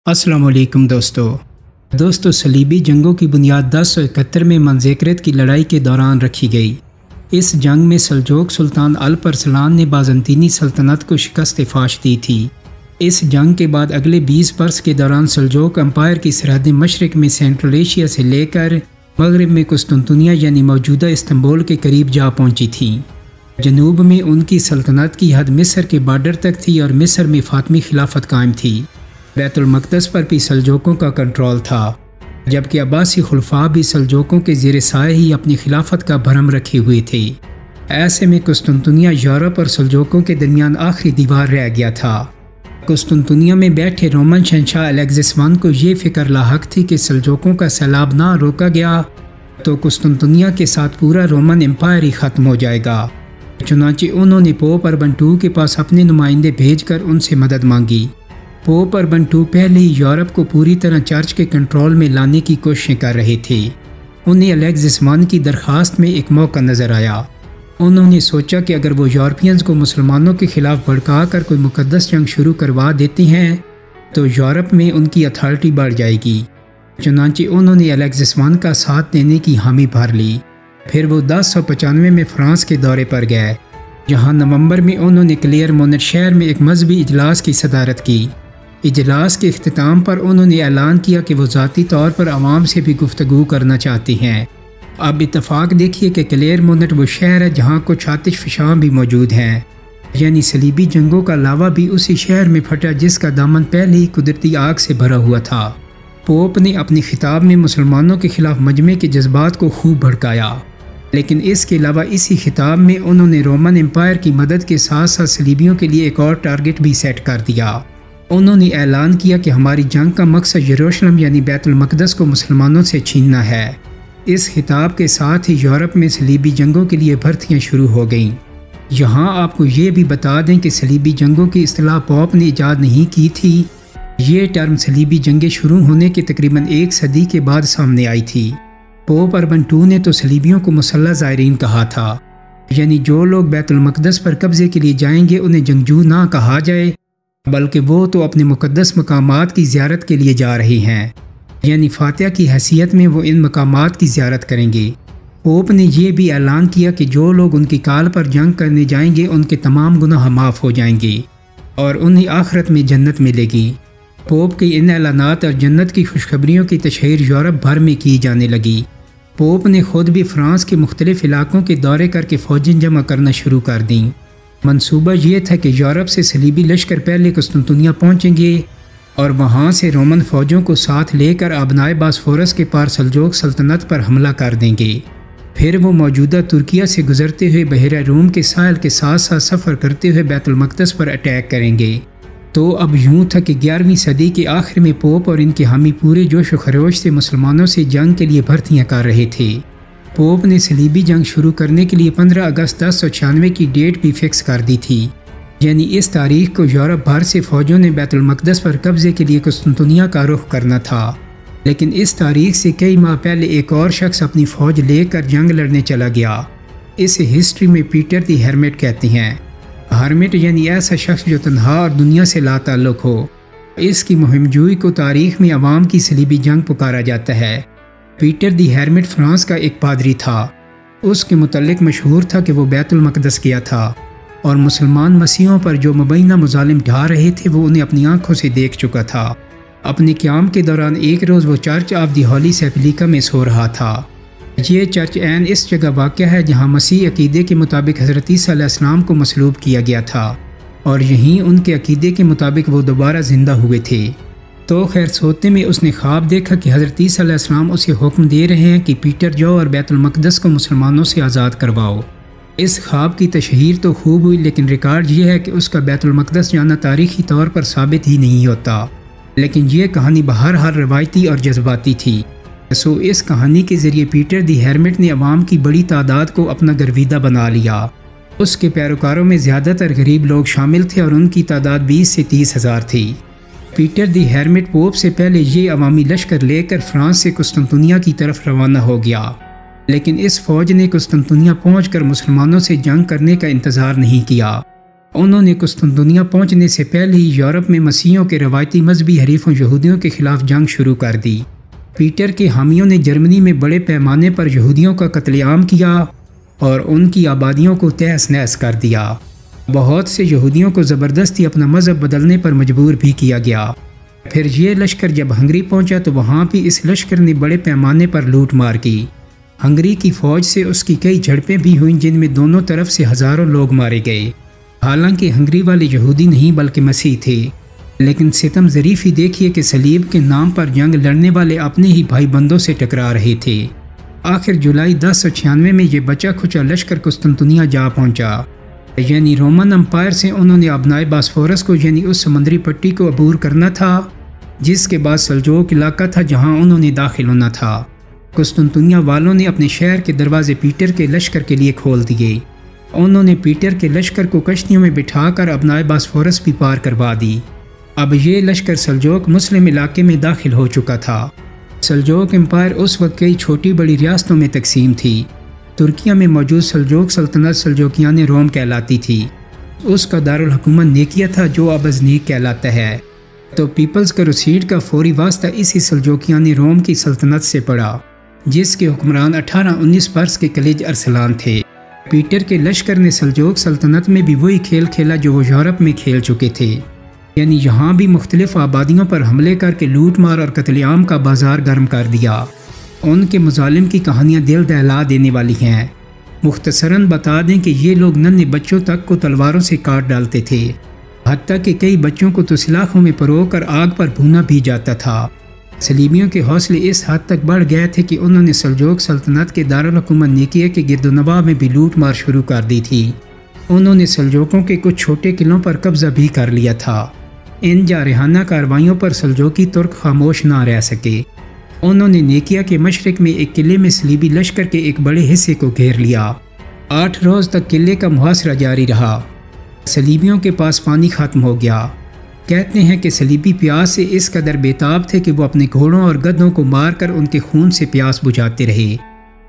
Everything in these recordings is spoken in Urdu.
السلام علیکم دوستو صلیبی جنگوں کی بنیاد 1071 میں منذکرت کی لڑائی کے دوران رکھی گئی۔ اس جنگ میں سلجوق سلطان الپ ارسلان نے بازنطینی سلطنت کو شکست فاش دی تھی۔ اس جنگ کے بعد اگلے 20 برس کے دوران سلجوق امپائر کی سرحدیں مشرق میں سینٹرل ایشیا سے لے کر مغرب میں قسطنطنیہ یعنی موجودہ استنبول کے قریب جا پہنچی تھیں۔ جنوب میں ان کی سلطنت کی حد مصر کے بارڈر تک تھی اور مصر میں فاطمی خلافت قائم تھی۔ بیت المقدس پر بھی سلجوقوں کا کنٹرول تھا، جبکہ عباسی خلفاء بھی سلجوقوں کے زیر سایہ ہی اپنی خلافت کا بھرم رکھے ہوئے تھے۔ ایسے میں قسطنطنیہ یورپ اور سلجوقوں کے درمیان آخری دیوار رہ گیا تھا۔ قسطنطنیہ میں بیٹھے رومن شہنشاہ الیگزس I کو یہ فکر لاحق تھی کہ سلجوقوں کا سیلاب نہ روکا گیا تو قسطنطنیہ کے ساتھ پورا رومن امپائر ہی ختم ہو جائے گا۔ چنانچہ انہوں نے پوپ اربن II کے پاس اپنے نمائندے بھیج کر ان سے مدد مانگی۔ پوپ اربن II پہلے ہی یورپ کو پوری طرح چرچ کے کنٹرول میں لانے کی کوششیں کر رہے تھے۔ انہیں الیگزس I کی درخواست میں ایک موقع نظر آیا۔ انہوں نے سوچا کہ اگر وہ یورپینز کو مسلمانوں کے خلاف بھڑکا کر کوئی مقدس جنگ شروع کروا دیتے ہیں تو یورپ میں ان کی اتھارٹی بڑھ جائے گی۔ چنانچہ انہوں نے الیگزس I کا ساتھ دینے کی حامی بھر لی۔ پھر وہ 1095 میں فرانس کے دورے پر گئے، جہاں نومبر میں انہوں نے کلیئرمونٹ شہر میں ایک مذہبی اجلاس کی صدارت کی۔ اجلاس کے اختتام پر انہوں نے اعلان کیا کہ وہ ذاتی طور پر عوام سے بھی گفتگو کرنا چاہتے ہیں۔ اب اتفاق دیکھیے کہ کلیئرمونٹ وہ شہر ہے جہاں کچھ آتش فشاں بھی موجود ہیں، یعنی صلیبی جنگوں کا لاوا بھی اسی شہر میں پھٹا جس کا دامن پہلے ہی قدرتی آگ سے بھرا ہوا تھا۔ پوپ نے اپنی خطاب میں مسلمانوں کے خلاف مجمع کے جذبات کو خوب بھڑکایا، لیکن اس کے علاوہ اسی خطاب میں انہوں نے رومن امپائر کی مدد کے ساتھ ساتھ صلیبیوں کے لیے ایک اور ٹارگٹ بھی سیٹ کر دیا۔ انہوں نے اعلان کیا کہ ہماری جنگ کا مقصد یروشلم یعنی بیت المقدس کو مسلمانوں سے چھیننا ہے۔ اس خطاب کے ساتھ ہی یورپ میں صلیبی جنگوں کے لیے بھرتیاں شروع ہو گئیں۔ یہاں آپ کو یہ بھی بتا دیں کہ صلیبی جنگوں کی اصطلاح پوپ نے ایجاد نہیں کی تھی۔ یہ ٹرم صلیبی جنگیں شروع ہونے کے تقریباً 1 صدی کے بعد سامنے آئی تھی۔ پوپ اربن II نے تو صلیبیوں کو مسلح زائرین کہا تھا، یعنی جو لوگ بیت المقدس پر قبضے کے لیے جائیں گے انہیں جنگجو نہ کہا جائے، بلکہ وہ تو اپنے مقدس مقامات کی زیارت کے لیے جا رہے ہیں، یعنی فاتح کی حیثیت میں وہ ان مقامات کی زیارت کریں گے۔ پوپ نے یہ بھی اعلان کیا کہ جو لوگ ان کی کال پر جنگ کرنے جائیں گے ان کے تمام گناہ معاف ہو جائیں گے اور انہیں آخرت میں جنت ملے گی۔ پوپ کے ان اعلانات اور جنت کی خوشخبریوں کی تشہیر یورپ بھر میں کی جانے لگی۔ پوپ نے خود بھی فرانس کے مختلف علاقوں کے دورے کر کے فوجیں جمع کرنا شروع کر دیں۔ منصوبہ یہ تھا کہ یورپ سے صلیبی لشکر پہلے قسطنطنیہ پہنچیں گے اور وہاں سے رومن فوجوں کو ساتھ لے کر آبنائے باسفورس کے پار سلجوق سلطنت پر حملہ کر دیں گے۔ پھر وہ موجودہ ترکیہ سے گزرتے ہوئے بحیرہ روم کے ساحل کے ساتھ ساتھ سفر کرتے ہوئے بیت المقدس پر اٹیک کریں گے۔ تو اب یوں تھا کہ 11ویں صدی کے آخر میں پوپ اور ان کے حامی پورے جوش و خروش سے مسلمانوں سے جنگ کے لیے بھرتیاں کر رہے تھے۔ پوپ نے صلیبی جنگ شروع کرنے کے لیے 15 اگست 1096 کی ڈیٹ بھی فکس کر دی تھی، یعنی اس تاریخ کو یورپ بھر سے فوجوں نے بیت المقدس پر قبضے کے لیے قسطنطنیہ کا رخ کرنا تھا۔ لیکن اس تاریخ سے کئی ماہ پہلے ایک اور شخص اپنی فوج لے کر جنگ لڑنے چلا گیا۔ اسے ہسٹری میں پیٹر دی ہرمٹ کہتے ہیں۔ ہرمٹ یعنی ایسا شخص جو تنہا اور دنیا سے لا تعلق ہو۔ اس کی مہم جوئی کو تاریخ میں عوام کی صلیبی جنگ پکارا جاتا ہے۔ پیٹر دی ہرمٹ فرانس کا ایک پادری تھا۔ اس کے متعلق مشہور تھا کہ وہ بیت المقدس گیا تھا اور مسلمان مسیحوں پر جو مبینہ مظالم ڈھا رہے تھے وہ انہیں اپنی آنکھوں سے دیکھ چکا تھا۔ اپنے قیام کے دوران ایک روز وہ چرچ آف دی ہولی سیپلیکا میں سو رہا تھا۔ یہ چرچ عین اس جگہ واقع ہے جہاں مسیح عقیدے کے مطابق حضرت عیسیٰ علیہ السلام کو مصلوب کیا گیا تھا اور یہیں ان کے عقیدے کے مطابق وہ دوبارہ زندہ ہوئے تھے۔ تو خیر سوتے میں اس نے خواب دیکھا کہ حضرت عیسیٰ علیہ السلام اسے حکم دے رہے ہیں کہ پیٹر جاؤ اور بیت المقدس کو مسلمانوں سے آزاد کرواؤ۔ اس خواب کی تشہیر تو خوب ہوئی، لیکن ریکارڈ یہ ہے کہ اس کا بیت المقدس جانا تاریخی طور پر ثابت ہی نہیں ہوتا، لیکن یہ کہانی بہرحال روایتی اور جذباتی تھی۔ سو اس کہانی کے ذریعے پیٹر دی ہرمٹ نے عوام کی بڑی تعداد کو اپنا گرویدہ بنا لیا۔ اس کے پیروکاروں میں زیادہ تر غریب لوگ شامل تھے اور ان کی تعداد 20 سے 30 ہزار تھی۔ پیٹر دی ہرمٹ پوپ سے پہلے یہ عوامی لشکر لے کر فرانس سے قسطنطنیہ کی طرف روانہ ہو گیا، لیکن اس فوج نے قسطنطنیہ پہنچ کر مسلمانوں سے جنگ کرنے کا انتظار نہیں کیا۔ انہوں نے قسطنطنیہ پہنچنے سے پہلے ہی یورپ میں مسیحیوں کے روایتی مذہبی حریفوں یہودیوں کے خلاف جنگ شروع کر دی۔ پیٹر کے حامیوں نے جرمنی میں بڑے پیمانے پر یہودیوں کا قتل عام کیا اور ان کی آبادیوں کو تہس نہس کر دیا۔ بہت سے یہودیوں کو زبردستی اپنا مذہب بدلنے پر مجبور بھی کیا گیا۔ پھر یہ لشکر جب ہنگری پہنچا تو وہاں بھی اس لشکر نے بڑے پیمانے پر لوٹ مار کی۔ ہنگری کی فوج سے اس کی کئی جھڑپیں بھی ہوئیں جن میں دونوں طرف سے ہزاروں لوگ مارے گئے۔ حالانکہ ہنگری والے یہودی نہیں بلکہ مسیح تھے، لیکن ستم ظریف ہی دیکھیے کہ صلیب کے نام پر جنگ لڑنے والے اپنے ہی بھائی بندوں سے ٹکرا رہے تھے۔ آخر جولائی 1096 میں یہ بچا کھچا لشکر قسطنطنیہ جا پہنچا، یعنی رومن امپائر سے انہوں نے ابنائے باسفورس کو یعنی اس سمندری پٹی کو عبور کرنا تھا جس کے بعد سلجوق علاقہ تھا جہاں انہوں نے داخل ہونا تھا۔ قسطنطنیہ والوں نے اپنے شہر کے دروازے پیٹر کے لشکر کے لیے کھول دیے۔ انہوں نے پیٹر کے لشکر کو کشتیوں میں بٹھا کر ابنائے باسفورس بھی پار کروا دی۔ اب یہ لشکر سلجوق مسلم علاقے میں داخل ہو چکا تھا۔ سلجوق امپائر اس وقت کئی چھوٹی بڑی ریاستوں میں تقسیم تھی۔ ترکیہ میں موجود سلجوق سلطنت سلجوقیان روم کہلاتی تھی۔ اس کا دارالحکومت نیکیا تھا جو اب ازنیک کہلاتا ہے۔ تو پیپلز کروسیڈ کا فوری واسطہ اسی سلجوقیان روم کی سلطنت سے پڑا جس کے حکمران 18-19 برس کے کلیج ارسلان تھے۔ پیٹر کے لشکر نے سلجوق سلطنت میں بھی وہی کھیل کھیلا جو وہ یورپ میں کھیل چکے تھے، یعنی یہاں بھی مختلف آبادیوں پر حملے کر کے لوٹ مار اور قتل عام کا بازار گرم کر دیا۔ ان کے مظالم کی کہانیاں دل دہلا دینے والی ہیں۔ مختصراً بتا دیں کہ یہ لوگ ننھے بچوں تک کو تلواروں سے کاٹ ڈالتے تھے، حتیٰ کہ کئی بچوں کو تو سلاخوں میں پرو کر آگ پر بھونا بھی جاتا تھا۔ صلیبیوں کے حوصلے اس حد تک بڑھ گئے تھے کہ انہوں نے سلجوق سلطنت کے دارالحکومت نیکیا کے گرد و نواح میں بھی لوٹ مار شروع کر دی تھی۔ انہوں نے سلجوقوں کے کچھ چھوٹے قلعوں پر قبضہ بھی کر لیا تھا۔ ان جارحانہ کارروائیوں پر سلجوقی ترک خاموش نہ رہ سکے۔ انہوں نے نیکیا کے مشرق میں ایک قلعے میں صلیبی لشکر کے ایک بڑے حصے کو گھیر لیا۔ 8 روز تک قلعے کا محاصرہ جاری رہا۔ صلیبیوں کے پاس پانی ختم ہو گیا۔ کہتے ہیں کہ صلیبی پیاس سے اس قدر بیتاب تھے کہ وہ اپنے گھوڑوں اور گدھوں کو مار کر ان کے خون سے پیاس بجھاتے رہے،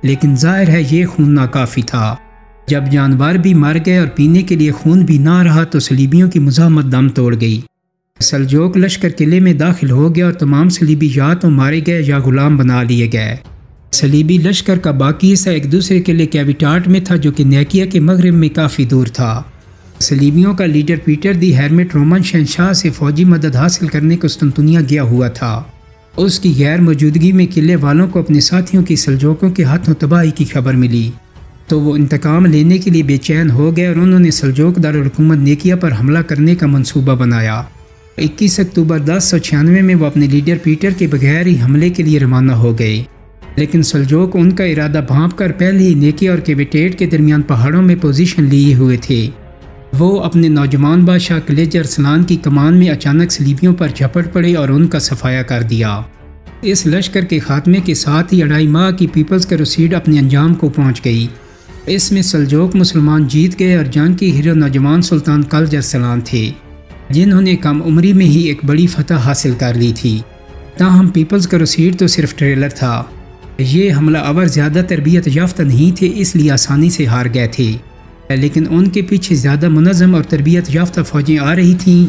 لیکن ظاہر ہے یہ خون ناکافی تھا۔ جب جانور بھی مر گئے اور پینے کے لیے خون بھی نہ رہا تو صلیبیوں کی مزاحمت دم توڑ گئی۔ سلجوق لشکر قلعے میں داخل ہو گیا اور تمام صلیبی یا تو مارے گئے یا غلام بنا لیے گئے۔ صلیبی لشکر کا باقی حصہ ایک دوسرے قلعے کیویٹاٹ میں تھا جو کہ نیکیا کے مغرب میں کافی دور تھا۔ صلیبیوں کا لیڈر پیٹر دی ہیرمٹ رومن شہنشاہ سے فوجی مدد حاصل کرنے قسطنطنیہ گیا ہوا تھا۔ اس کی غیر موجودگی میں قلعے والوں کو اپنے ساتھیوں کی سلجوقوں کے ہاتھوں تباہی کی خبر ملی تو وہ انتقام لینے کے لیے بے چین ہو گئے اور انہوں نے سلجوق دارالحکومت نیکیا پر حملہ کرنے کا منصوبہ بنایا۔ 21 اکتوبر 1096 میں وہ اپنے لیڈر پیٹر کے بغیر ہی حملے کے لیے روانہ ہو گئے، لیکن سلجوق ان کا ارادہ بھانپ کر پہلے ہی نیکیا اور کیویٹیٹ کے درمیان پہاڑوں میں پوزیشن لیے ہوئے تھے۔ وہ اپنے نوجوان بادشاہ کلیج ارسلان کی کمان میں اچانک صلیبیوں پر جھپٹ پڑے اور ان کا صفایا کر دیا۔ اس لشکر کے خاتمے کے ساتھ ہی 2.5 ماہ کی پیپلز کروسیڈ اپنے انجام کو پہنچ گئی۔ اس میں سلجوق مسلمان جیت گئے اور جنگ کے ہیرو نوجوان سلطان کلج ارسلان تھے جنہوں نے کم عمری میں ہی ایک بڑی فتح حاصل کر لی تھی۔ تاہم پیپلز کروسیڈ تو صرف ٹریلر تھا۔ یہ حملہ آور زیادہ تربیت یافتہ نہیں تھے اس لیے آسانی سے ہار گئے تھے، لیکن ان کے پیچھے زیادہ منظم اور تربیت یافتہ فوجیں آ رہی تھیں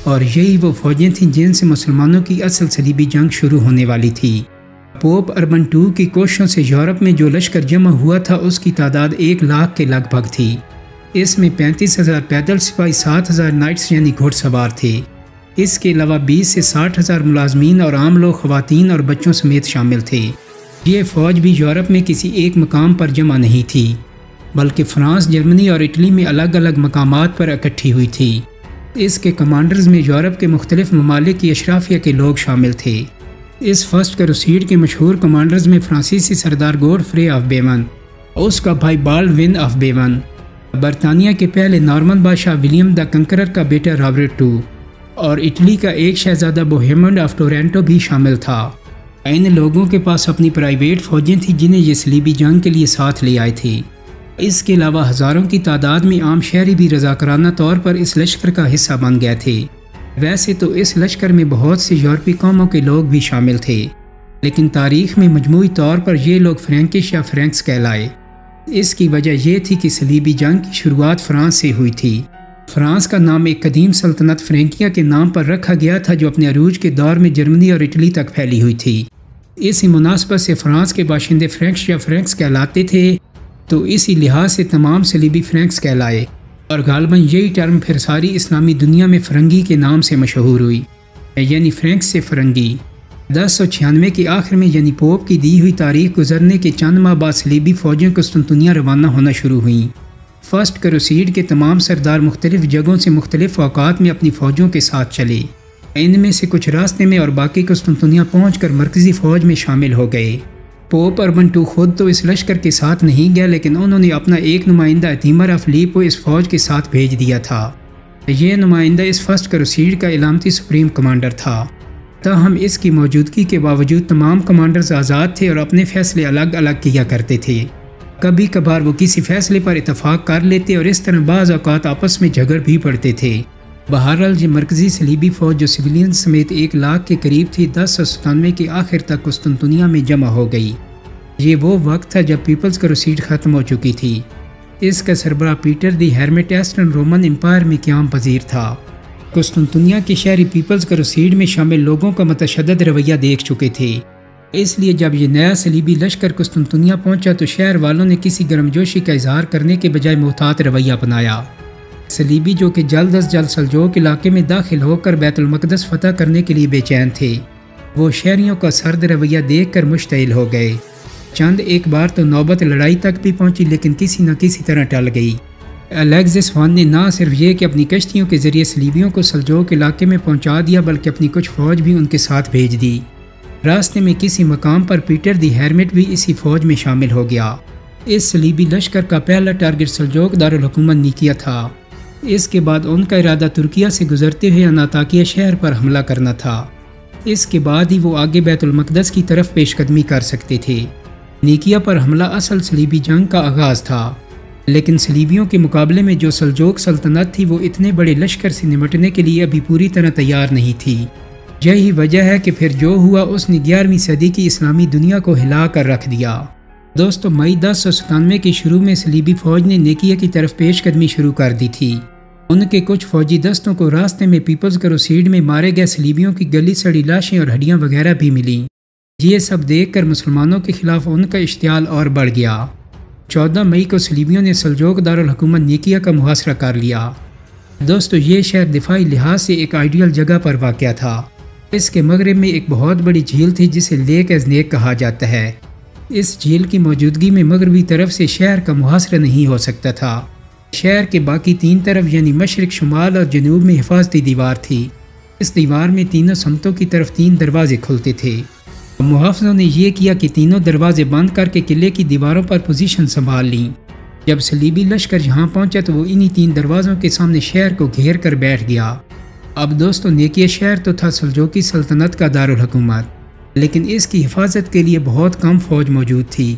اور یہی وہ فوجیں تھیں جن سے مسلمانوں کی اصل صلیبی جنگ شروع ہونے والی تھی۔ پوپ اربن II کی کوششوں سے یورپ میں جو لشکر جمع ہوا تھا اس کی تعداد 1 لاکھ کے لگ بھگ تھی۔ اس میں 35,000 پیدل سپاہی، 7,000 نائٹس یعنی گھڑ سوار تھے۔ اس کے علاوہ 20 سے 60,000 ملازمین اور عام لوگ خواتین اور بچوں سمیت شامل تھے۔ یہ فوج بھی یورپ میں کسی ایک مقام پر جمع نہیں تھی بلکہ فرانس، جرمنی اور اٹلی میں الگ الگ مقامات پر اکٹھی ہوئی تھی۔ اس کے کمانڈرز میں یورپ کے مختلف ممالک کی اشرافیہ کے لوگ شامل تھے۔ اس فرسٹ کروسیڈ کے مشہور کمانڈرز میں فرانسیسی سردار گوڈفرے آف بیون، اس کا بھائی بالڈوین آف بیون، برطانیہ کے پہلے نارمن بادشاہ ولیم دا کنکرر کا بیٹا رابرٹ II اور اٹلی کا ایک شہزادہ بوہیمنڈ آف ٹورنٹو بھی شامل تھا۔ ان لوگوں کے پاس اپنی پرائیویٹ فوجیں تھیں جنہیں یہ صلیبی جنگ کے لیے ساتھ لے آئے تھے۔ اس کے علاوہ ہزاروں کی تعداد میں عام شہری بھی رضاکارانہ طور پر اس لشکر کا حصہ بن گئے تھے۔ ویسے تو اس لشکر میں بہت سی یورپی قوموں کے لوگ بھی شامل تھے، لیکن تاریخ میں مجموعی طور پر یہ لوگ فرینکش یا فرینکس کہلائے۔ اس کی وجہ یہ تھی کہ صلیبی جنگ کی شروعات فرانس سے ہوئی تھی۔ فرانس کا نام ایک قدیم سلطنت فرینکیا کے نام پر رکھا گیا تھا جو اپنے عروج کے دور میں جرمنی اور اٹلی تک پھیلی ہوئی تھی۔ اسی مناسبت سے فرانس کے باشندے فرینکس یا فرینکس کہلاتے تھے، تو اسی لحاظ سے تمام صلیبی فرینکس کہلائے، اور غالباً یہی ٹرم پھر ساری اسلامی دنیا میں فرنگی کے نام سے مشہور ہوئی، یعنی فرینکس سے فرنگی۔ 1096 کے آخر میں یعنی پوپ کی دی ہوئی تاریخ گزرنے کے چند ماہ بعد صلیبی فوجیں قسطنطنیہ روانہ ہونا شروع ہوئیں۔ فرسٹ کروسیڈ کے تمام سردار مختلف جگہوں سے مختلف اوقات میں اپنی فوجوں کے ساتھ چلے، ان میں سے کچھ راستے میں اور باقی قسطنطنیہ پہنچ کر مرکزی فوج میں شامل ہو گئے۔ پوپ اربن II خود تو اس لشکر کے ساتھ نہیں گیا، لیکن انہوں نے اپنا ایک نمائندہ ایتیمر آف لیپو اس فوج کے ساتھ بھیج دیا تھا۔ یہ نمائندہ اس فرسٹ کروسیڈ کا علامتی سپریم کمانڈر تھا، تاہم اس کی موجودگی کے باوجود تمام کمانڈرز آزاد تھے اور اپنے فیصلے الگ الگ کیا کرتے تھے۔ کبھی کبھار وہ کسی فیصلے پر اتفاق کر لیتے اور اس طرح بعض اوقات آپس میں جھگڑ بھی پڑتے تھے۔ بہرحال یہ مرکزی صلیبی فوج جو سویلین سمیت 1 لاکھ کے قریب تھی 1097 کے آخر تک قسطنطنیہ میں جمع ہو گئی۔ یہ وہ وقت تھا جب پیپلز کروسیڈ ختم ہو چکی تھی۔ اس کا سربراہ پیٹر دی ہیرمٹ ایسٹرن رومن امپائر میں قیام پذیر تھا۔ قسطنطنیہ کے شہری پیپلز کروسیڈ میں شامل لوگوں کا متشدد رویہ دیکھ چکے تھے، اس لیے جب یہ نیا صلیبی لشکر قسطنطنیہ پہنچا تو شہر والوں نے کسی گرمجوشی کا اظہار کرنے کے بجائے محتاط رویہ اپنایا۔ صلیبی جو کہ جلد از جلد سلجوق علاقے میں داخل ہو کر بیت المقدس فتح کرنے کے لیے بے چین تھے، وہ شہریوں کا سرد رویہ دیکھ کر مشتعل ہو گئے۔ چند ایک بار تو نوبت لڑائی تک بھی پہنچی، لیکن کسی نہ کسی طرح ٹل گئی۔ الیگزس I نے نہ صرف یہ کہ اپنی کشتیوں کے ذریعے صلیبیوں کو سلجوق علاقے میں پہنچا دیا، بلکہ اپنی کچھ فوج بھی ان کے ساتھ بھیج دی۔ راستے میں کسی مقام پر پیٹر دی ہیرمٹ بھی اسی فوج میں شامل ہو گیا۔ اس صلیبی لشکر کا پہلا ٹارگٹ سلجوق دارالحکومت نیکیا تھا۔ اس کے بعد ان کا ارادہ ترکیہ سے گزرتے ہوئے اناطاکیہ شہر پر حملہ کرنا تھا۔ اس کے بعد ہی وہ آگے بیت المقدس کی طرف پیش قدمی کر سکتے تھے۔ نیکیا پر حملہ اصل صلیبی جنگ کا آغاز تھا، لیکن صلیبیوں کے مقابلے میں جو سلجوق سلطنت تھی وہ اتنے بڑے لشکر سے نمٹنے کے لیے ابھی پوری طرح تیار نہیں تھی۔ یہی وجہ ہے کہ پھر جو ہوا اس نے 11ویں صدی کی اسلامی دنیا کو ہلا کر رکھ دیا۔ دوستو، مئی 1097 کے شروع میں صلیبی فوج نے نیکیا کی طرف پیش قدمی شروع کر دی تھی۔ ان کے کچھ فوجی دستوں کو راستے میں پیپلز کروسیڈ میں مارے گئے صلیبیوں کی گلی سڑی لاشیں اور ہڈیاں وغیرہ بھی ملیں۔ یہ سب دیکھ کر مسلمانوں کے خلاف ان کا اشتعال اور بڑھ گیا۔ 14 مئی کو صلیبیوں نے سلجوق دارالحکومت نیکیا کا محاصرہ کر لیا۔ دوستو، یہ شہر دفاعی لحاظ سے ایک آئیڈیل جگہ پر واقع تھا۔ اس کے مغرب میں ایک بہت بڑی جھیل تھی جسے لیک ایزنیک کہا جاتا ہے۔ اس جھیل کی موجودگی میں مغربی طرف سے شہر کا محاصرہ نہیں ہو سکتا تھا۔ شہر کے باقی 3 طرف یعنی مشرق، شمال اور جنوب میں حفاظتی دیوار تھی۔ اس دیوار میں تینوں سمتوں کی طرف 3 دروازے کھلتے تھے۔ محافظوں نے یہ کیا کہ تینوں دروازے بند کر کے قلعے کی دیواروں پر پوزیشن سنبھال لیں۔ جب صلیبی لشکر یہاں پہنچا تو وہ انہی 3 دروازوں کے سامنے شہر کو گھیر کر بیٹھ گیا۔ اب دوستو، نیکیا شہر تو تھا سلجوقی سلطنت کا دارالحکومت، لیکن اس کی حفاظت کے لیے بہت کم فوج موجود تھی۔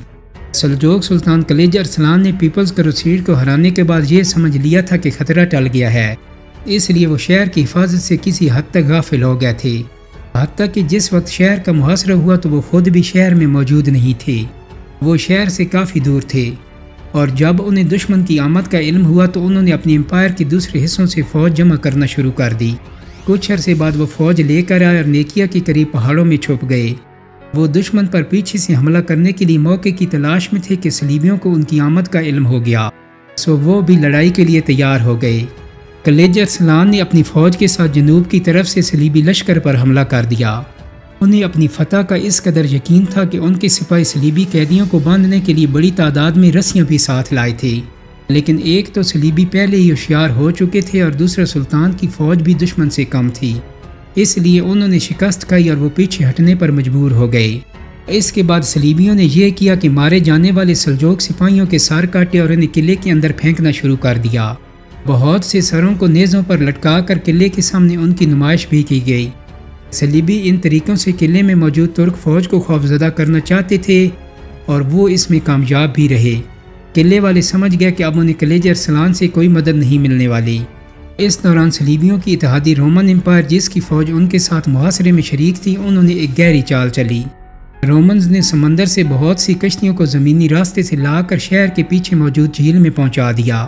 سلجوق سلطان کلیج ارسلان نے پیپلز کروسیڈ کو ہرانے کے بعد یہ سمجھ لیا تھا کہ خطرہ ٹل گیا ہے، اس لیے وہ شہر کی حفاظت سے کسی حد تک غافل ہو گئے تھے۔ حتیٰ کہ جس وقت شہر کا محاصرہ ہوا تو وہ خود بھی شہر میں موجود نہیں تھے، وہ شہر سے کافی دور تھے، اور جب انہیں دشمن کی آمد کا علم ہوا تو انہوں نے اپنی امپائر کے دوسرے حصوں سے فوج جمع کرنا شروع کر دی۔ کچھ عرصے بعد وہ فوج لے کر آئے اور نیکیا کے قریب پہاڑوں میں چھپ گئے۔ وہ دشمن پر پیچھے سے حملہ کرنے کے لیے موقع کی تلاش میں تھے کہ صلیبیوں کو ان کی آمد کا علم ہو گیا، سو وہ بھی لڑائی کے لیے تیار ہو گئے۔ کلیج ارسلان نے اپنی فوج کے ساتھ جنوب کی طرف سے صلیبی لشکر پر حملہ کر دیا۔ انہیں اپنی فتح کا اس قدر یقین تھا کہ ان کے سپاہی صلیبی قیدیوں کو باندھنے کے لیے بڑی تعداد میں رسیاں بھی ساتھ لائے تھے، لیکن ایک تو صلیبی پہلے ہی ہوشیار ہو چکے تھے اور دوسرا سلطان کی فوج بھی دشمن سے کم تھی، اس لیے انہوں نے شکست کھائی اور وہ پیچھے ہٹنے پر مجبور ہو گئے۔ اس کے بعد صلیبیوں نے یہ کیا کہ مارے جانے والے سلجوق سپاہیوں کے سر کاٹے اور انہیں قلعے کے اندر پھینکنا شروع کر دیا۔ بہت سے سروں کو نیزوں پر لٹکا کر قلعے کے سامنے ان کی نمائش بھی کی گئی۔ صلیبی ان طریقوں سے قلعے میں موجود ترک فوج کو خوفزدہ کرنا چاہتے تھے اور وہ اس میں کامیاب بھی رہے۔ قلعے والے سمجھ گئے کہ اب انہیں کلیج ارسلان سے کوئی مدد نہیں ملنے والی۔ اس دوران صلیبیوں کی اتحادی رومن امپائر جس کی فوج ان کے ساتھ محاصرے میں شریک تھی، انہوں نے ایک گہری چال چلی۔ رومنز نے سمندر سے بہت سی کشتیوں کو زمینی راستے سے لا کر شہر کے پیچھے موجود جھیل میں پہنچا دیا۔